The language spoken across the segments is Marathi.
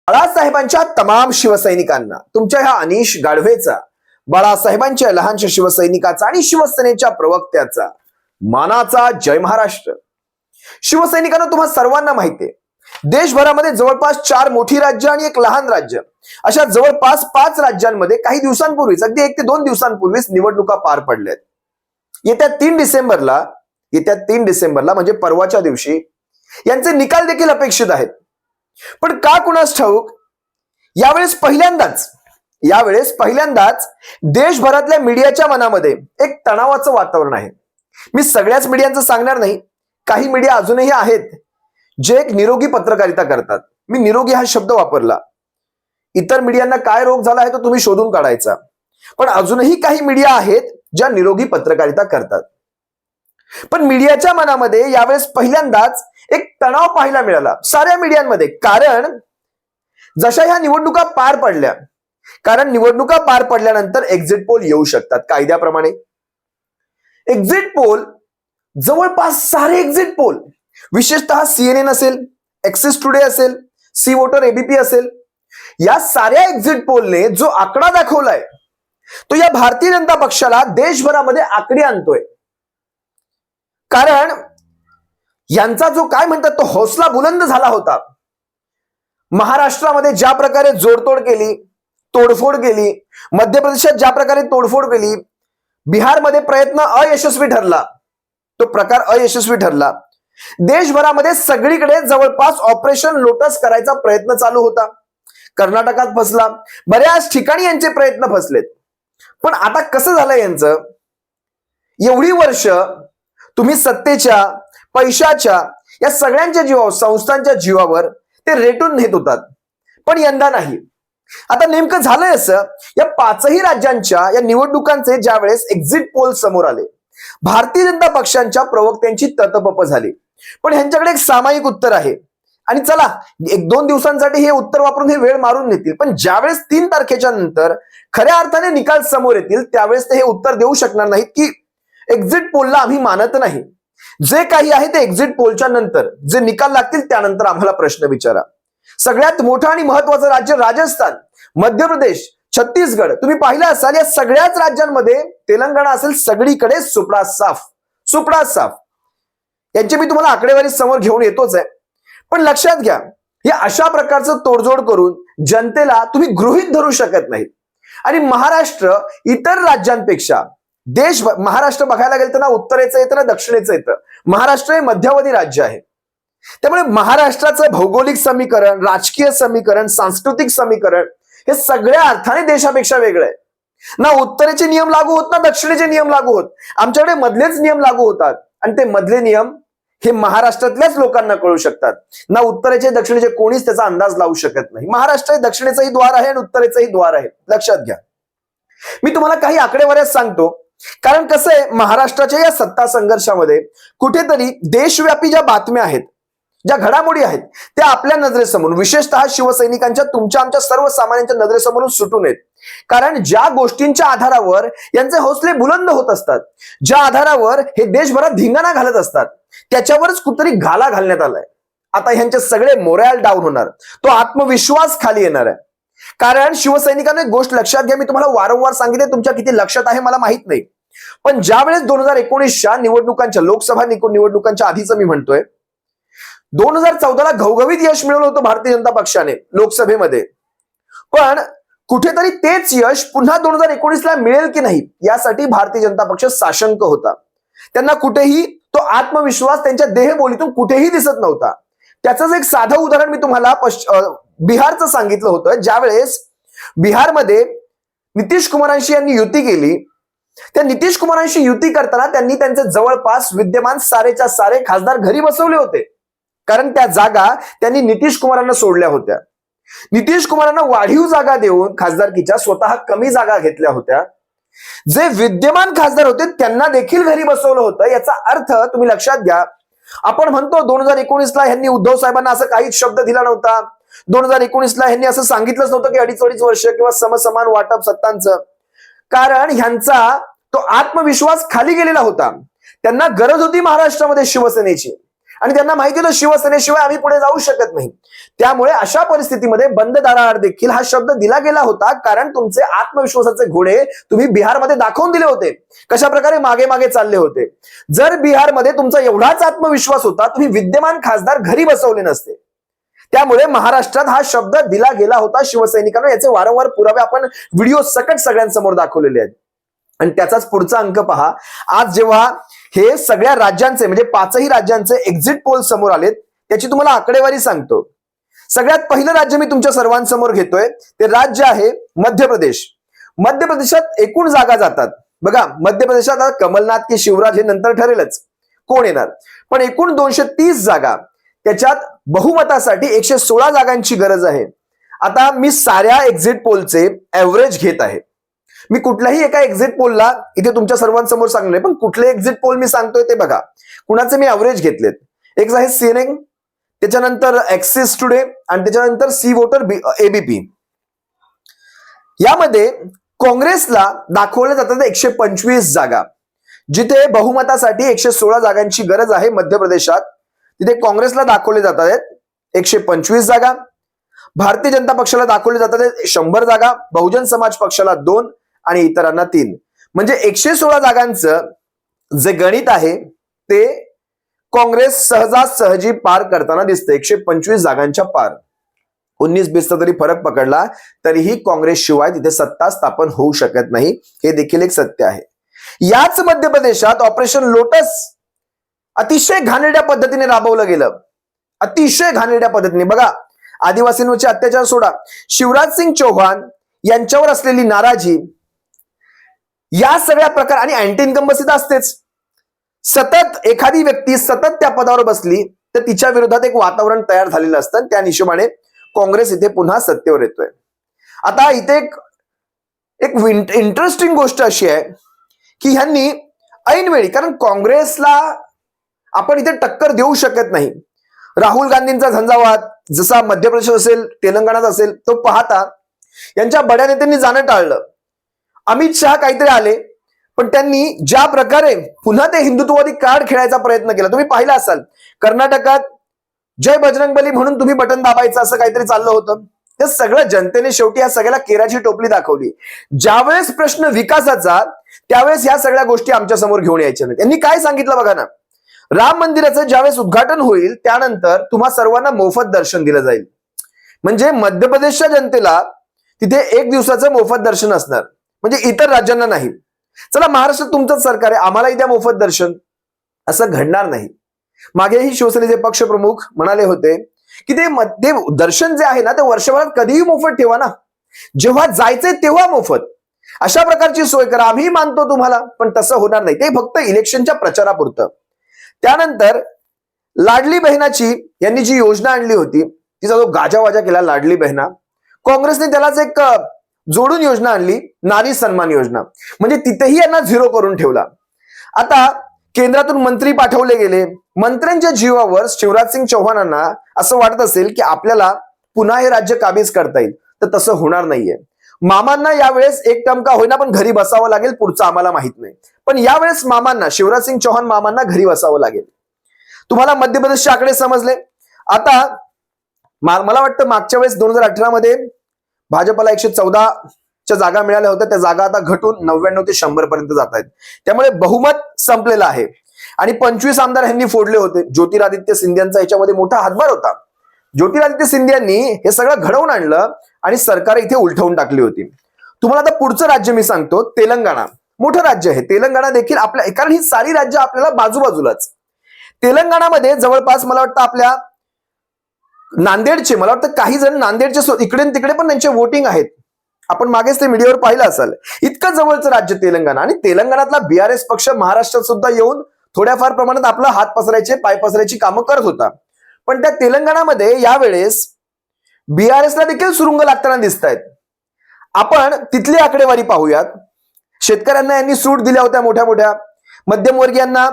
बाळासाहेबांच्या तमाम शिवसैनिकांना तुमच्या ह्या अनिश गाढवेचा, बाळासाहेबांच्या लहानशा शिवसैनिकाचा आणि शिवसेनेच्या प्रवक्त्याचा मानाचा जय महाराष्ट्र. शिवसैनिकांना तुम्हा सर्वांना माहितीये, देशभरामध्ये जवळपास 4 मोठी राज्य आणि एक लहान राज्य अशा जवळपास 5 राज्यांमध्ये काही दिवसांपूर्वीच, अगदी 1 ते 2 दिवसांपूर्वीच निवडणुका पार पडल्यात. येत्या 3 डिसेंबरला म्हणजे परवाच्या दिवशी यांचे निकाल देखील अपेक्षित आहेत. पण का कुणास ठाऊक यावेळेस पहिल्यांदाच देशभरातल्या मीडियाच्या मनामध्ये एक तणावाचं वातावरण आहे. मी सगळ्याच मीडियांचं सांगणार नाही, काही मीडिया अजूनही आहेत जे एक निरोगी पत्रकारिता करतात. मी निरोगी हा शब्द वापरला. इतर मीडियांना काय रोग झाला आहे तो तुम्ही शोधून काढायचा. पण अजूनही काही मीडिया आहेत ज्या निरोगी पत्रकारिता करतात. पण मीडियाच्या मनामध्ये यावेळेस पहिल्यांदाच एक तणाव पाहायला मिळाला साऱ्या मीडियांमध्ये. कारण जशा ह्या निवडणुका पार पडल्यानंतर एक्झिट पोल येऊ शकतात कायद्याप्रमाणे. एक्झिट पोल, जवळपास सारे एक्झिट पोल, विशेषतः CNN असेल, एक्सिस टुडे असेल, सी वोटर एबीपी असेल, या साऱ्या एक्झिट पोलने जो आकडा दाखवलाय तो या भारतीय जनता पक्षाला देशभरामध्ये आकडी आणतोय. कारण यांचा जो काय म्हणतात तो हौसला बुलंद झाला होता. महाराष्ट्रामध्ये ज्या प्रकारे जोडतोड केली, तोडफोड केली, मध्य प्रदेशात ज्या प्रकारे तोडफोड केली, बिहारमध्ये प्रयत्न अयशस्वी ठरला, तो प्रकार अयशस्वी ठरला. देशभरामध्ये सगळीकडे जवळपास ऑपरेशन लोटस करायचा प्रयत्न चालू होता. कर्नाटकात फसला, बऱ्याच ठिकाणी यांचे प्रयत्न फसलेत. पण आता कसं झालंय यांचं, एवढी वर्ष तुम्ही सत्तेच्या, पैशाच्या, या सगळ्यांच्या जीवावर, संस्थांच्या जीवावर ते रेटून नेत होतात. पण यंदा नाही. आता नेमकं झालंय असं, या 5ही राज्यांच्या या निवडणुकांचे ज्या वेळेस एक्झिट पोल समोर आले, भारतीय जनता पक्षांच्या प्रवक्त्यांची ततपप झाली. पण ह्यांच्याकडे एक सामायिक उत्तर आहे. आणि चला 1-2 दिवसांसाठी हे उत्तर वापरून हे वेळ मारून नेतील. पण ज्यावेळेस 3 तारखेच्या नंतर खऱ्या अर्थाने निकाल समोर येतील त्यावेळेस ते हे उत्तर देऊ शकणार नाहीत की एक्झिट पोलला आम्ही मानत नाही. जे काही आहे ते एक्झिट पोलच्या नंतर, जे निकाल लागतील त्यानंतर आम्हाला प्रश्न विचारा. सगळ्यात मोठं आणि महत्वाचं राज्य राजस्थान, मध्य प्रदेश, छत्तीसगड, तुम्ही पाहिलं असाल, या सगळ्याच राज्यांमध्ये, तेलंगणा असेल, सगळीकडे सुपडा साफ. यांची मी तुम्हाला आकडेवारी समोर घेऊन येतोच आहे. पण लक्षात घ्या, हे अशा प्रकारचं तोडजोड करून जनतेला तुम्ही गृहीत धरू शकत नाहीत. आणि महाराष्ट्र इतर राज्यांपेक्षा, महाराष्ट्र बघायला गेलं तर ना उत्तरेचं येतं ना दक्षिणेचं येतं. महाराष्ट्र हे मध्यवर्ती राज्य आहे. त्यामुळे महाराष्ट्राचं भौगोलिक समीकरण, राजकीय समीकरण, सांस्कृतिक समीकरण हे सगळ्या अर्थाने देशापेक्षा वेगळं आहे. ना उत्तरेचे नियम लागू होत ना दक्षिणेचे नियम लागू होत. आमच्याकडे मधलेच नियम लागू होतात. आणि ते मधले नियम हे महाराष्ट्रातल्याच लोकांना कळू शकतात. ना उत्तरेचे दक्षिणेचे कोणीच त्याचा अंदाज लावू शकत नाही. महाराष्ट्र हे दक्षिणेचंही द्वार आहे आणि उत्तरेचंही द्वार आहे. लक्षात घ्या. मी तुम्हाला काही आकडेवाऱ्या सांगतो. कारण कसं आहे, महाराष्ट्राच्या या सत्ता संघर्षामध्ये कुठेतरी देशव्यापी ज्या बातम्या आहेत, ज्या घडामोडी आहेत, त्या आपल्या नजरेसमोर, विशेषतः शिवसैनिकांच्या, तुमच्या, आमच्या सर्वसामान्यांच्या नजरेसमोरून सुटू नयेत. कारण ज्या गोष्टींच्या आधारावर यांचे हौसले बुलंद होत असतात, ज्या आधारावर हे देशभरात धिंगाणा घालत असतात, त्याच्यावरच कुठतरी घाला घालण्यात आलाय. आता ह्यांचे सगळे मोरॅल डाऊन होणार, तो आत्मविश्वास खाली येणार आहे. कारण शिवसैनिकांना एक गोष्ट लक्षात घ्या, मी तुम्हाला वारंवार सांगितले, तुमच्या किती लक्षात आहे मला माहित नाही. पण ज्यावेळेस 2019च्या निवडणुकांच्या, लोकसभा निवडणुकांच्या आधीचं मी म्हणतोय, 2014ला घवघवीत यश मिळवलं होतं भारतीय जनता पक्षाने लोकसभेमध्ये. पण कुठेतरी तेच यश पुन्हा 2019ला मिळेल की नाही यासाठी भारतीय जनता पक्ष साशंक होता. त्यांना कुठेही तो आत्मविश्वास त्यांच्या देहबोलीतून कुठेही दिसत नव्हता. त्याचंच एक साधं उदाहरण मी तुम्हाला बिहारचं सांगितलं होतं. ज्यावेळेस बिहारमध्ये नितीश कुमारांशी यांनी युती केली, त्या नितीश कुमारांशी युती करताना त्यांनी त्यांचे जवळपास विद्यमान सारेच्या सारे खासदार घरी बसवले होते. कारण त्या जागा त्यांनी नितीश कुमारांना सोडल्या होत्या. नितीश कुमारांना वाढीव जागा देऊन खासदारकीच्या स्वतः कमी जागा घेतल्या होत्या. जे विद्यमान खासदार होते त्यांना देखील घरी बसवलं होतं. याचा अर्थ तुम्ही लक्षात घ्या. आपण म्हणतो 2019ला ह्यांनी उद्धव साहेबांना असं काहीच शब्द दिला नव्हता. 2019ला ह्यांनी असं सांगितलंच नव्हतं की 2.5 वर्ष किंवा समसमान वाटप सत्तांचं. कारण ह्यांचा तो आत्मविश्वास खाली गेलेला होता. त्यांना गरज होती महाराष्ट्रामध्ये शिवसेनेची. आणि त्यांना माहिती होतं शिवसेनेशिवाय आम्ही पुढे जाऊ शकत नाही. त्यामुळे अशा परिस्थितीमध्ये बंद दाराआड देखील हा शब्द दिला गेला होता, कारण तुमचे आत्मविश्वासाचे घोडे तुम्ही बिहारमध्ये दाखवून दिले होते, कशा प्रकारे मागे मागे चालले होते. जर बिहारमध्ये तुमचा एवढाच आत्मविश्वास होता, तुम्ही विद्यमान खासदार घरी बसवले नसते. त्यामुळे महाराष्ट्रात हा शब्द दिला गेला होता शिवसैनिकांना. याचे वारंवार पुरावे आपण व्हिडिओ सकट सगळ्यांसमोर दाखवलेले आहेत. आणि त्याचाच पुढचा अंक पहा. आज जेव्हा हे सगळ्या राज्यांचे म्हणजे 5ही राज्यांचे एक्झिट पोल समोर आलेत, त्याची तुम्हाला आकडेवारी सांगतो. सगळ्यात पहिलं राज्य मी तुमच्या सर्वांसमोर घेतोय, ते राज्य आहे मध्य प्रदेश. मध्य प्रदेशात एकूण जागा जातात बघा. मध्य प्रदेशात कमलनाथ की शिवराज हे नंतर ठरेलच कोण येणार, पण एकूण 230 जागा, त्याच्यात बहुमतासाठी 116 जागांची गरज आहे. आता मी साऱ्या एक्झिट पोलचे ऍव्हरेज घेत आहे. मी कुठल्याही एका एक्झिट पोलला इथे तुमच्या सर्वांसमोर सांगले, पण कुठले एक्झिट पोल मी सांगतोय ते बघा. कुणाचे मी ऍव्हरेज घेतलेत. एक आहे सीएनएन, त्याच्यानंतर एक्सिस टुडे आणि त्याच्यानंतर सी वोटर एबीपी. यामध्ये काँग्रेसला दाखवल्या जातात 125 जागा, जिथे बहुमतासाठी 116 जागांची गरज आहे मध्य प्रदेशात. तिथे काँग्रेसला दाखवले जातात आहेत 125 जागा. भारतीय जनता पक्षाला दाखवले जातात 100 जागा, बहुजन समाज पक्षाला 2 आणि इतरांना 3. म्हणजे 116 जागांचं जे गणित आहे ते काँग्रेस सहजासहजी पार करताना दिसते. 125 जागांच्या पार. 19-20चा जरी फरक पकडला तरीही काँग्रेस शिवाय तिथे सत्ता स्थापन होऊ शकत नाही, हे देखील एक सत्य आहे. याच मध्य प्रदेशात ऑपरेशन लोटस अतिशय घाणेरड्या पद्धतीने राबवलं गेलं. अतिशय घाणेरड्या पद्धतीने. बघा, आदिवासींवरचे अत्याचार सोडा, शिवराज सिंग चौहान यांच्यावर असलेली नाराजी, या सगळ्या प्रकार आणि अँटी इन्कम्बन्सी तर असतेच. सतत एखादी व्यक्ती सतत त्या पदावर बसली तर तिच्या विरोधात एक वातावरण तयार झालेलं असतं. त्या हिशोबाने काँग्रेस इथे पुन्हा सत्तेवर येतोय. आता इथे एक इंटरेस्टिंग गोष्ट अशी आहे की ह्यांनी ऐनवेळी, कारण काँग्रेसला आपण इथे टक्कर देऊ शकत नाही. राहुल गांधींचा झंझावात जसा मध्य प्रदेश असेल, तेलंगणात असेल, तो पाहता यांच्या बड्या नेत्यांनी जाणं टाळलं. अमित शहा काहीतरी आले, पण त्यांनी ज्या प्रकारे पुन्हा ते हिंदुत्ववादी कार्ड खेळायचा प्रयत्न केला, तुम्ही पाहिला असाल. कर्नाटकात जय बजरंगबली म्हणून तुम्ही बटन दाबायचं असं काहीतरी चाललं होतं. ते सगळं जनतेने शेवटी या सगळ्याला केराची टोपली दाखवली. ज्यावेळेस प्रश्न विकासाचा, त्यावेळेस ह्या सगळ्या गोष्टी आमच्या समोर घेऊन यायच्या नाही. त्यांनी काय सांगितलं बघा ना, राम मंदिराचं ज्यावेळेस उद्घाटन होईल त्यानंतर तुम्हा सर्वांना मोफत दर्शन दिलं जाईल. म्हणजे मध्य प्रदेशच्या जनतेला तिथे 1 दिवसाचं मोफत दर्शन असणार, म्हणजे इतर राज्यांना नाही. चला, महाराष्ट्रात तुमचंच सरकार आहे, आम्हालाही द्या मोफत दर्शन. असं घडणार नाही. मागेही शिवसेनेचे पक्षप्रमुख म्हणाले होते की ते दर्शन जे आहे ना ते वर्षभरात कधीही मोफत ठेवा ना, जेव्हा जायचंय तेव्हा मोफत, अशा प्रकारची सोय करा. आम्ही मानतो तुम्हाला, पण तसं होणार नाही. ते फक्त इलेक्शनच्या प्रचारापुरतं. त्यानंतर लाडली बहिणाची यांनी जी योजना आणली होती, तिचा जो गाजावाजा केला लाडली बहिणा, काँग्रेसने त्यालाच एक जोडून योजना आणली, नारी सन्मान योजना. म्हणजे तिथेही यांना 0 करून ठेवला. आता केंद्रातून मंत्री पाठवले गेले. मंत्र्यांच्या जीवावर शिवराज सिंग चौहानांना असं वाटत असेल की आपल्याला पुन्हा हे राज्य काबीज करता येईल, तर तसं होणार नाहीये. मामांना यावेळेस एक टर्म का होईना पण घरी बसावं लागेल, पुढचं आम्हाला माहित नाही. पण यावेळेस मामांना, शिवराज सिंग चौहान मामांना घरी बसावं लागेल. तुम्हाला मध्य प्रदेशचे आकडे समजले. आता मला वाटतं मागच्या वेळेस 2018 मध्ये भाजपला 114च्या जागा मिळाल्या होत्या, त्या जागा आता घटून 99 ते 100 पर्यंत जात आहेत. त्यामुळे बहुमत संपलेलं आहे. आणि 25 आमदार यांनी फोडले होते. ज्योतिरादित्य सिंधियांचा याच्यामध्ये मोठा हातभार होता. ज्योतिरादित्य सिंधियांनी हे सगळं घडवून आणलं आणि सरकार इथे उलटवून टाकली होती. तुम्हाला आता पुढचं राज्य मी सांगतो, तेलंगणा. मोठं राज्य आहे तेलंगणा देखील आपल्या, कारण ही सारी राज्य आपल्याला बाजूबाजूलाच. तेलंगणामध्ये जवळपास मला वाटतं आपल्या नांदेडचे, मला वाटतं काही जण नांदेडचे इकडे तिकडे पण त्यांचे वोटिंग आहेत. आपण मागेच ते मीडियावर पाहिलं असाल. इतकं जवळचं राज्य तेलंगणा. आणि तेलंगणातला बीआरएस पक्ष महाराष्ट्रात सुद्धा येऊन थोड्याफार प्रमाणात आपला हात पसरायचे, पाय पसरायची कामं करत होता. पण त्या तेलंगणामध्ये यावेळेस बीआरएसला देखील सुरुंग लागताना दिसत आहेत. आपण तिथली आकडेवारी पाहूयात. शेतकऱ्यांना यांनी सूट दिल्या होत्या मोठ्या मोठ्या, मध्यमवर्गीयांना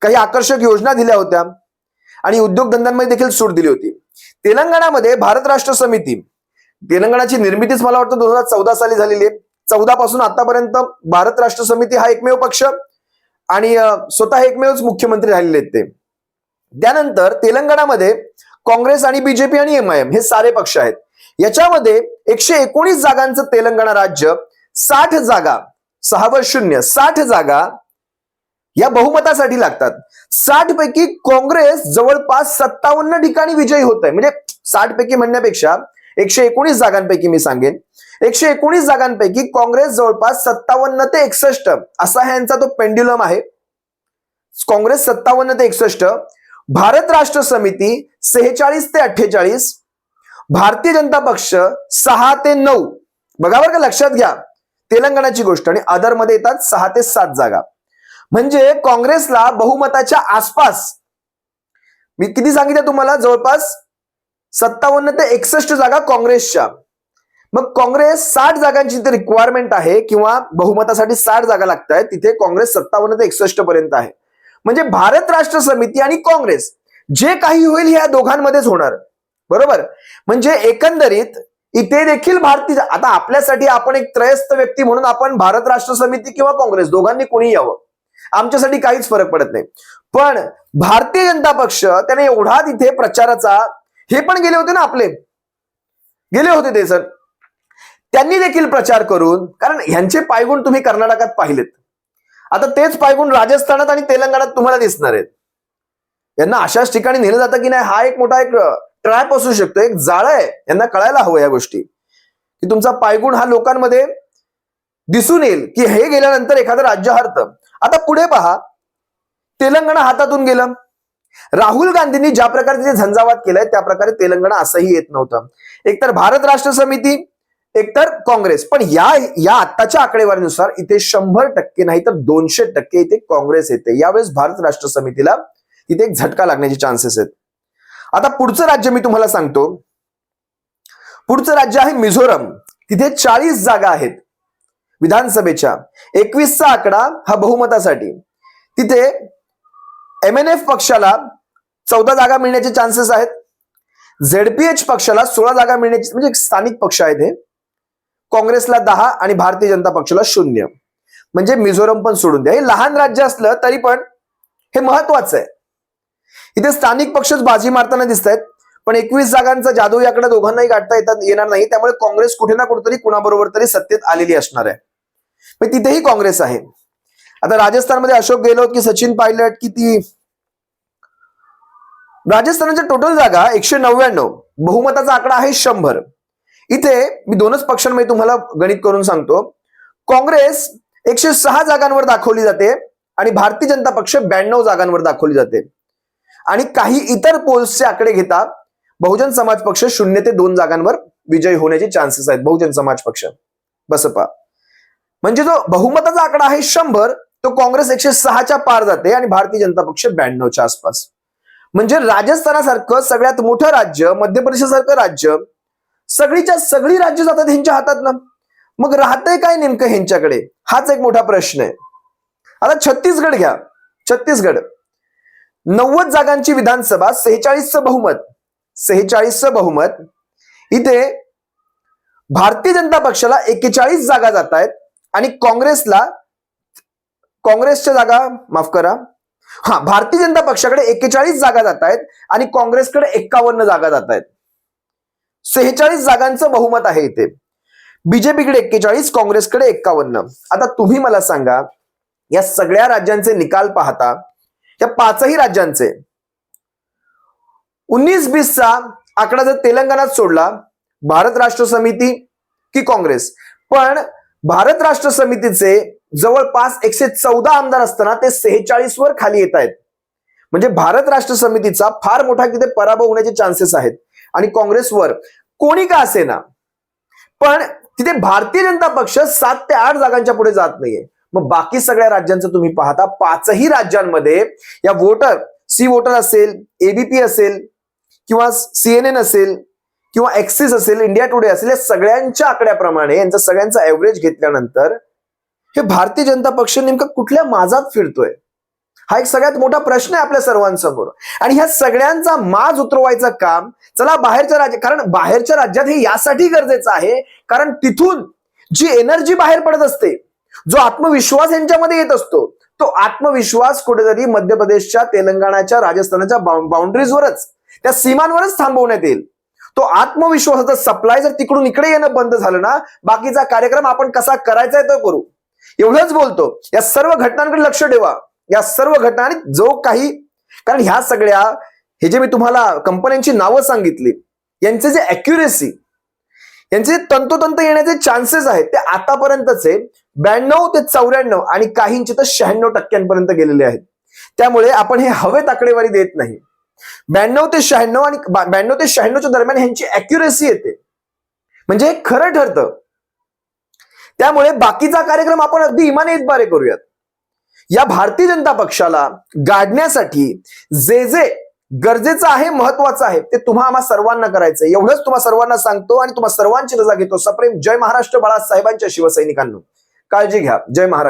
काही आकर्षक योजना दिल्या होत्या आणि उद्योगधंद्यांमध्ये देखील सूट दिली होती. तेलंगणामध्ये भारत राष्ट्र समिती, तेलंगणाची निर्मितीच मला वाटतं 2014 साली झालेली आहे. 14 पासून आतापर्यंत भारत राष्ट्र समिती हा एकमेव पक्ष आणि स्वतः एकमेवच मुख्यमंत्री राहिलेले आहेत ते. त्यानंतर तेलंगणामध्ये काँग्रेस आणि बीजेपी आणि एमआयएम हे सारे पक्ष आहेत. याच्यामध्ये 119 जागांचं तेलंगणा राज्य, 60 जागा, 6-0 60 जागा या बहुमतासाठी लागतात. 60 पैकी काँग्रेस जवळपास 57 ठिकाणी विजयी होत आहे. म्हणजे 60 पैकी म्हणण्यापेक्षा 119 जागांपैकी मी सांगेन, 119 जागांपैकी काँग्रेस जवळपास 57 ते 61 असा ह्यांचा तो पेंड्युलम आहे. काँग्रेस 57 ते 61, भारत राष्ट्र समिती 46 ते 48, भारतीय जनता पक्ष 6 ते 9. बघा बरं का, लक्षात घ्या तेलंगणाची गोष्ट. आणि अदर मध्ये येतात 6 ते 7 जागा. म्हणजे काँग्रेसला बहुमताच्या आसपास, मी किती सांगितलं तुम्हाला, जवळपास 57 ते 61 जागा काँग्रेसच्या. मग काँग्रेस 60 जागांची ते रिक्वायरमेंट आहे किंवा बहुमतासाठी 60 जागा लागत आहेत, तिथे काँग्रेस 57 ते 61 पर्यंत आहे. म्हणजे भारत राष्ट्र समिती आणि काँग्रेस जे काही होईल ह्या दोघांमध्येच होणार, बरोबर. म्हणजे एकंदरीत इथे देखील भारतीय, आता आपल्यासाठी आपण एक त्रयस्थ व्यक्ती म्हणून आपण भारत राष्ट्र समिती किंवा काँग्रेस दोघांनी कोणी यावं, आमच्यासाठी काहीच फरक पडत नाही. पण भारतीय जनता पक्ष त्याने एवढा तिथे प्रचाराचा, हे पण गेले होते ना आपले, गेले होते ते सर, त्यांनी देखील प्रचार करून, कारण ह्यांचे पायगुण तुम्ही कर्नाटकात पाहिलेत, आता तेच पायगुण राजस्थानात आणि तेलंगणात तुम्हाला दिसणार आहेत. यांना अशाच ठिकाणी नेलं जातं की नाही, हा एक मोठा एक ट्रॅप असू शकतो, एक जाळं आहे. यांना कळायला हवं या गोष्टी, की तुमचा पायगुण हा लोकांमध्ये दिसून येईल, की हे गेल्यानंतर एखादं राज्य हरतं. आता पुढे पहा, तेलंगणा हातातून गेलं. राहुल गांधींनी ज्या प्रकारे तिथे झंझावात केलाय त्या प्रकारे तेलंगणा असंही येत नव्हतं. एकतर भारत राष्ट्र समिती, एकतर काँग्रेस. पण या आत्ताच्या आकडेवारीनुसार इथे 100% नाही तर 200% इथे काँग्रेस येते. यावेळेस भारत राष्ट्र समितीला तिथे एक झटका लागण्याचे चान्सेस आहेत. आता पुढचं राज्य मी तुम्हाला सांगतो. पुढचं राज्य आहे मिझोरम. तिथे 40 जागा आहेत विधानसभेच्या. 21चा आकडा हा बहुमतासाठी. तिथे MNF पक्षाला 14 जागा मिळण्याचे चान्सेस आहेत. ZPH पक्षाला 16 जागा मिळण्याची, म्हणजे स्थानिक पक्ष आहेत हे. काँग्रेसला 10 आणि भारतीय जनता पक्षाला 0. म्हणजे मिझोरम पण सोडून द्या. हे लहान राज्य असलं तरी पण हे महत्वाचं आहे. इथे स्थानिक पक्षच बाजी मारताना दिसत आहेत. पण 21 जागांचा जादू याकडे दोघांनाही गाठता येणार नाही. त्यामुळे काँग्रेस कुठे ना कुठेतरी कुणाबरोबर तरी सत्तेत आलेली असणार आहे. पण तिथेही काँग्रेस आहे. आता राजस्थानमध्ये अशोक गेहलोत की सचिन पायलट किती, राजस्थानच्या टोटल जागा 199, बहुमताचा आकडा आहे 100. इथे मी दोनच पक्षांमध्ये तुम्हाला गणित करून सांगतो. काँग्रेस 106 जागांवर दाखवली जाते आणि भारतीय जनता पक्ष 92 जागांवर दाखवली जाते. आणि काही इतर पोल्सचे आकडे घेता बहुजन समाज पक्ष 0 ते 2 जागांवर विजयी होण्याचे चान्सेस आहेत. बहुजन समाज पक्ष, बसपा. म्हणजे जो बहुमताचा आकडा आहे 100, तो काँग्रेस 106च्या पार जाते आणि भारतीय जनता पक्ष 92च्या आसपास. म्हणजे राजस्थानासारखं सगळ्यात मोठं राज्य, मध्य प्रदेशासारखं राज्य, सगळीच्या सगळी राज्य जातात ह्यांच्या हातात ना. मग राहतंय काय नेमकं ह्यांच्याकडे, हाच एक मोठा प्रश्न आहे. आता छत्तीसगड घ्या. छत्तीसगड 90 जागांची विधानसभा, 46चं बहुमत. 46चं बहुमत. इथे भारतीय जनता पक्षाला 41 जागा जात आहेत आणि काँग्रेसच्या जागा, माफ करा, भारतीय जनता पक्षाकडे 41 जागा जात आहेत आणि काँग्रेसकडे 51 जागा जात आहेत. 46 जागांचं बहुमत आहे इथे. बीजेपीकडे 41, काँग्रेसकडे 51. आता तुम्ही मला सांगा, या सगळ्या राज्यांचे निकाल पाहता, या 5ही राज्यांचे 19-20चा आकडा जर तेलंगणात सोडला, भारत राष्ट्र समिती की काँग्रेस, पण भारत राष्ट्र समितीचे जवळपास 114 आमदार असताना ते 46 वर खाली येत आहेत. म्हणजे भारत राष्ट्र समितीचा फार मोठा तिथे पराभव होण्याचे चान्सेस आहेत. आणि काँग्रेसवर कोणी का असेना, पण तिथे भारतीय जनता पक्ष 7 ते 8 जागांच्या पुढे जात नाहीये. मग बाकी सगळ्या राज्यांचं तुम्ही पाहता, 5ही राज्यांमध्ये या वोटर, सी वोटर असेल, ABP असेल किंवा CNN असेल किंवा एक्सिस असेल, इंडिया टुडे असेल, या सगळ्यांच्या आकड्याप्रमाणे यांचा सगळ्यांचा एव्हरेज घेतल्यानंतर हे भारतीय जनता पक्ष नेमका कुठल्या माजात फिरतोय, हा एक सगळ्यात मोठा प्रश्न आहे आपल्या सर्वांसमोर. आणि ह्या सगळ्यांचा माज उतरवायचं काम, चला बाहेरच्या राज्यात, कारण बाहेरच्या राज्यात हे यासाठी गरजेचं आहे कारण तिथून जी एनर्जी बाहेर पडत असते, जो आत्मविश्वास यांच्यामध्ये येत असतो, तो आत्मविश्वास कुठेतरी मध्य प्रदेशच्या, तेलंगणाच्या, राजस्थानाच्या बाउंड्रीजवरच, त्या सीमांवरच थांबवण्यात येईल. तो आत्मविश्वासाचा सप्लाय जर तिकडून इकडे येणं बंद झालं ना, बाकीचा कार्यक्रम आपण कसा करायचा तो करू. एवढंच बोलतो. या सर्व घटनांकडे लक्ष ठेवा. या सर्व घटना आणि जो काही, कारण ह्या सगळ्या, हे जे मी तुम्हाला कंपन्यांची नावं सांगितली, यांचे जे अॅक्युरेसी, यांचे तंतोतंत येण्याचे चान्सेस आहेत ते आतापर्यंतचे 92 ते 94 आणि काहींचे तर 96% गेलेले आहेत. त्यामुळे आपण हे हवेत आकडेवारी देत नाही. 92 ते 96 आणि 92 ते 96च्या दरम्यान ह्यांची अॅक्युरेसी येते, म्हणजे हे खरं ठरतं. त्यामुळे बाकीचा कार्यक्रम आपण अगदी इमाने इतबारे करूयात. या भारतीय जनता पक्षाला गाडण्यासाठी जे जे गरजेचं आहे, महत्वाचं आहे, ते तुम्हा आम्हा सर्वांना करायचं. एवढंच तुम्हा सर्वांना सांगतो आणि तुम्हा सर्वांची रजा घेतो. सप्रेम जय महाराष्ट्र बाळासाहेबांच्या शिवसैनिकांनो. काळजी घ्या. जय महाराष्ट्र.